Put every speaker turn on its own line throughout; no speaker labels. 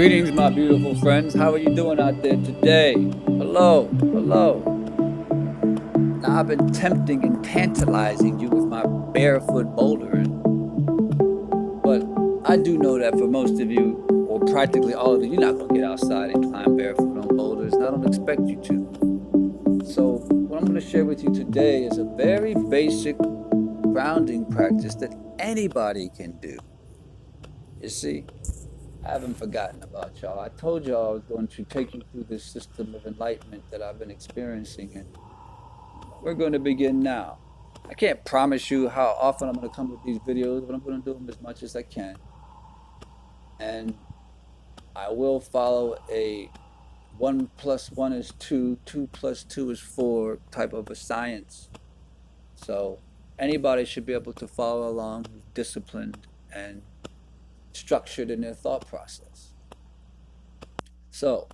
Greetings, my beautiful friends. How are you doing out there today? Hello, hello. Now, I've been tempting and tantalizing you with my barefoot bouldering, but I do know that for most of you, or practically all of you, you're not going to get outside and climb barefoot on boulders, and I don't expect you to. So, what I'm going to share with you today is a very basic grounding practice that anybody can do. You see? I haven't forgotten about y'all. I told y'all I was going to take you through this system of enlightenment that I've been experiencing, and we're going to begin now. I can't promise you how often I'm going to come with these videos, but I'm going to do them as much as I can. And I will follow a 1 plus 1 is 2, 2 plus 2 is 4 type of a science. So anybody should be able to follow along who's disciplined and structured in their thought process. So,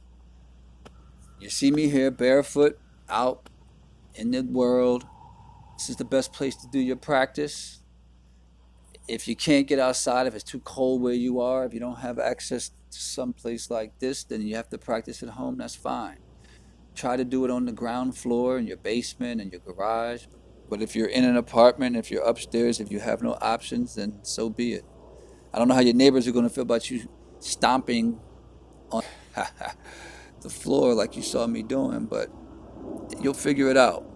you see me here barefoot out in the world. This is the best place to do your practice. If you can't get outside, if it's too cold where you are, if you don't have access to some place like this, then you have to practice at home. That's fine. Try to do it on the ground floor in your basement and your garage. But if you're in an apartment, if you're upstairs, if you have no options, then so be it. I don't know how your neighbors are going to feel about you stomping on the floor like you saw me doing, but you'll figure it out.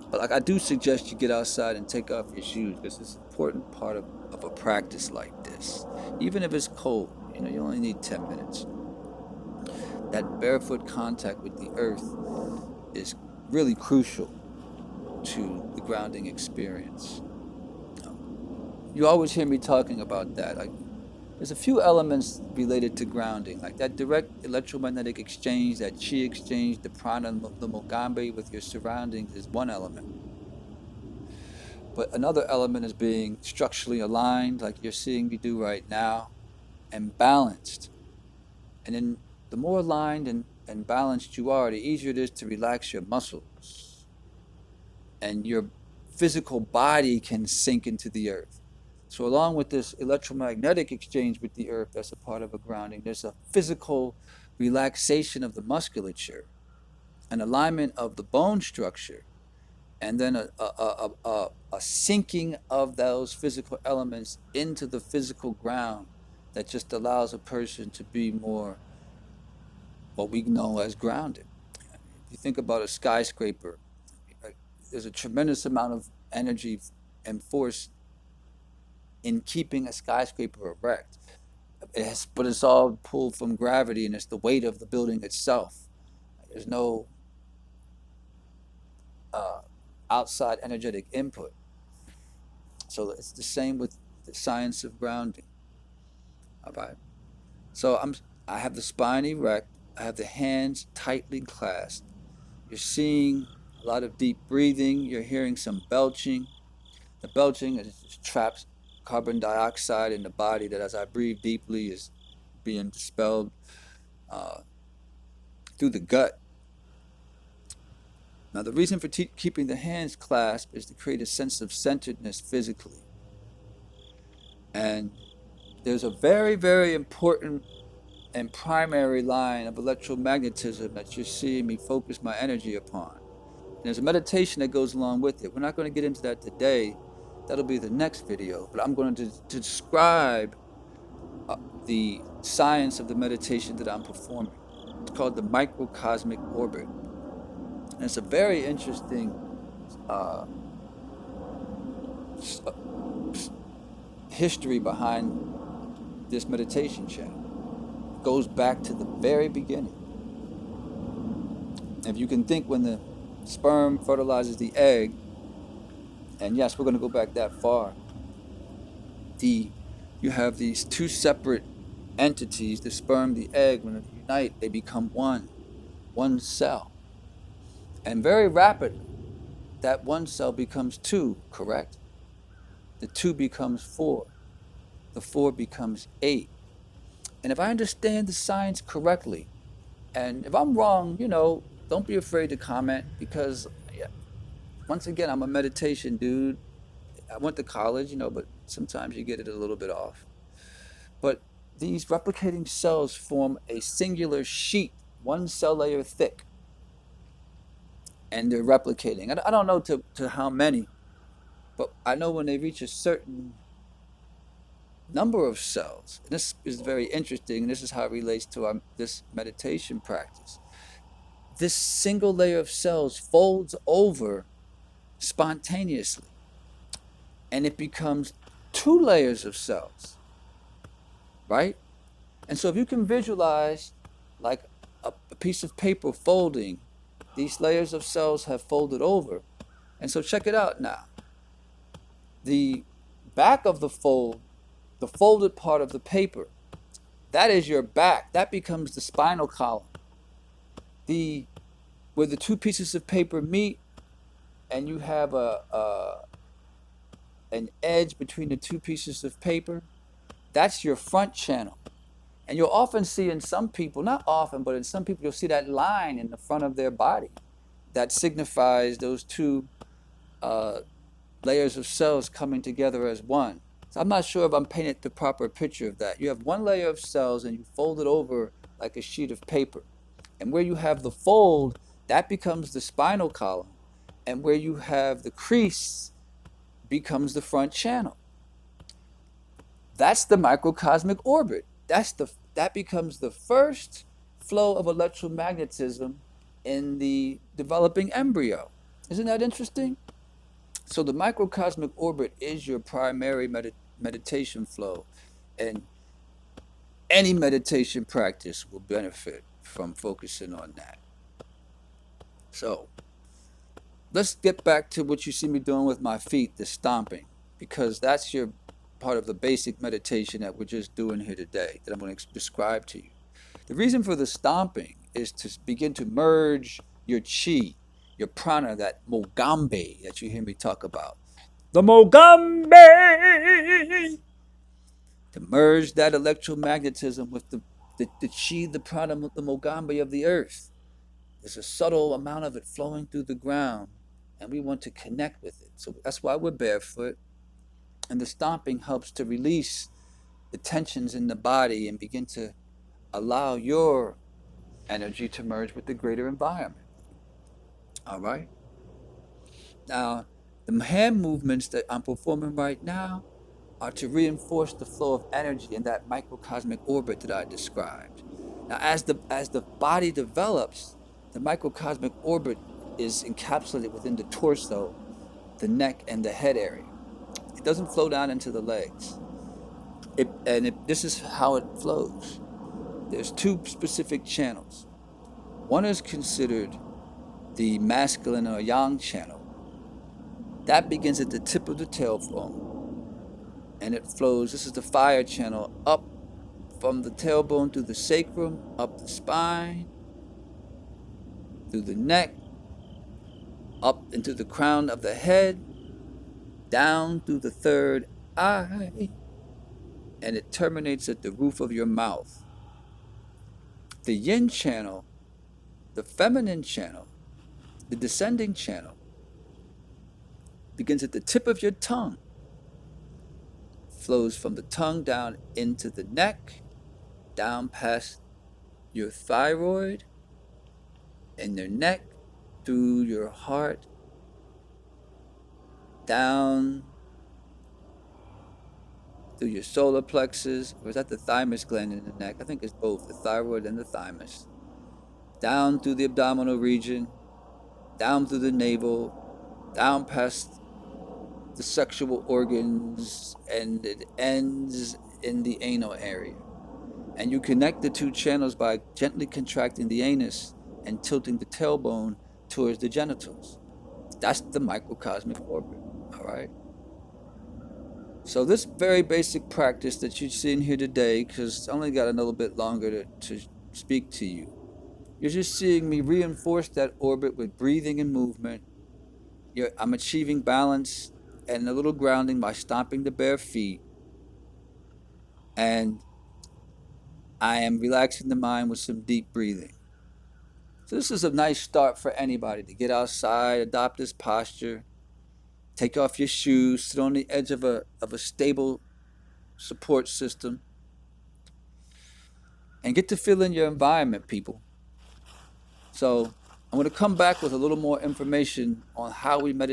But like I do suggest you get outside and take off your shoes because it's an important part of a practice like this. Even if it's cold, you only need 10 minutes. That barefoot contact with the earth is really crucial to the grounding experience. You always hear me talking about that. Like, there's a few elements related to grounding, like that direct electromagnetic exchange, that chi exchange, the prana, the mogambe with your surroundings is one element. But another element is being structurally aligned, like you're seeing me do right now, and balanced. And then the more aligned and balanced you are, the easier it is to relax your muscles. And your physical body can sink into the earth. So, along with this electromagnetic exchange with the earth, that's a part of a grounding, there's a physical relaxation of the musculature, an alignment of the bone structure, and then a sinking of those physical elements into the physical ground that just allows a person to be more what we know as grounded. If you think about a skyscraper, there's a tremendous amount of energy and force in keeping a skyscraper erect. But it's all pulled from gravity, and it's the weight of the building itself. There's no uh, outside energetic input. So it's the same with the science of grounding. All right. So I have the spine erect. I have the hands tightly clasped. You're seeing a lot of deep breathing. You're hearing some belching. The belching is traps carbon dioxide in the body that, as I breathe deeply, is being dispelled uh, through the gut. Now, the reason for keeping the hands clasped is to create a sense of centeredness physically. And there's a very, very important and primary line of electromagnetism that you're seeing me focus my energy upon. And there's a meditation that goes along with it. We're not going to get into that today. That'll be the next video. But I'm going to describe the science of the meditation that I'm performing. It's called the microcosmic orbit. And it's a very interesting uh, history behind this meditation channel. It goes back to the very beginning. If you can think when the sperm fertilizes the egg, and yes, we're going to go back that far, you have these two separate entities, the sperm, the egg. When they unite, they become one cell. And very rapidly, that one cell becomes two, correct? The two becomes four. The four becomes eight. And if I understand the science correctly, and if I'm wrong, don't be afraid to comment because, yeah, once again, I'm a meditation dude. I went to college, but sometimes you get it a little bit off. But these replicating cells form a singular sheet, one cell layer thick, and they're replicating. I don't know to how many, but I know when they reach a certain number of cells, and this is very interesting, and this is how it relates to this meditation practice. This single layer of cells folds over spontaneously, and it becomes two layers of cells, right? And so if you can visualize like a piece of paper folding, these layers of cells have folded over. And so check it out now. The back of the fold, the folded part of the paper, that is your back. That becomes the spinal column. Where the two pieces of paper meet and you have an edge between the two pieces of paper, that's your front channel. And you'll often see in some people, not often, but in some people, you'll see that line in the front of their body that signifies those two layers of cells coming together as one. So I'm not sure if I'm painting the proper picture of that. You have one layer of cells and you fold it over like a sheet of paper. And where you have the fold, that becomes the spinal column. And where you have the crease becomes the front channel. That's the microcosmic orbit. That becomes the first flow of electromagnetism in the developing embryo. Isn't that interesting? So the microcosmic orbit is your primary meditation flow, and any meditation practice will benefit from focusing on that. So let's get back to what you see me doing with my feet, the stomping, because that's your part of the basic meditation that we're just doing here today, that I'm going to describe to you. The reason for the stomping is to begin to merge your chi, your prana, that mogambe that you hear me talk about. The mogambe! To merge that electromagnetism with the chi, the prana, the mogambe of the earth. There's a subtle amount of it flowing through the ground, and we want to connect with it. So that's why we're barefoot. And the stomping helps to release the tensions in the body and begin to allow your energy to merge with the greater environment. All right? Now, the hand movements that I'm performing right now are to reinforce the flow of energy in that microcosmic orbit that I described. Now, as the body develops, the microcosmic orbit is encapsulated within the torso, the neck, and the head area. It doesn't flow down into the legs. This is how it flows. There's two specific channels. One is considered the masculine or yang channel. That begins at the tip of the tailbone, and it flows. This is the fire channel, up from the tailbone through the sacrum, up the spine, through the neck, up into the crown of the head, down through the third eye, and it terminates at the roof of your mouth. The yin channel, the feminine channel, the descending channel, begins at the tip of your tongue, flows from the tongue down into the neck, down past your thyroid, and your neck, through your heart, down through your solar plexus, or is that the thymus gland in the neck? I think it's both, the thyroid and the thymus. Down through the abdominal region, down through the navel, down past the sexual organs, and it ends in the anal area. And you connect the two channels by gently contracting the anus and tilting the tailbone towards the genitals. That's the microcosmic orbit, all right? So this very basic practice that you're seeing here today, because I only got a little bit longer to speak to you, you're just seeing me reinforce that orbit with breathing and movement. I'm achieving balance and a little grounding by stomping the bare feet. And I am relaxing the mind with some deep breathing. So this is a nice start for anybody to get outside, adopt this posture, take off your shoes, sit on the edge of a stable support system, and get to feel in your environment, people. So I'm going to come back with a little more information on how we meditate.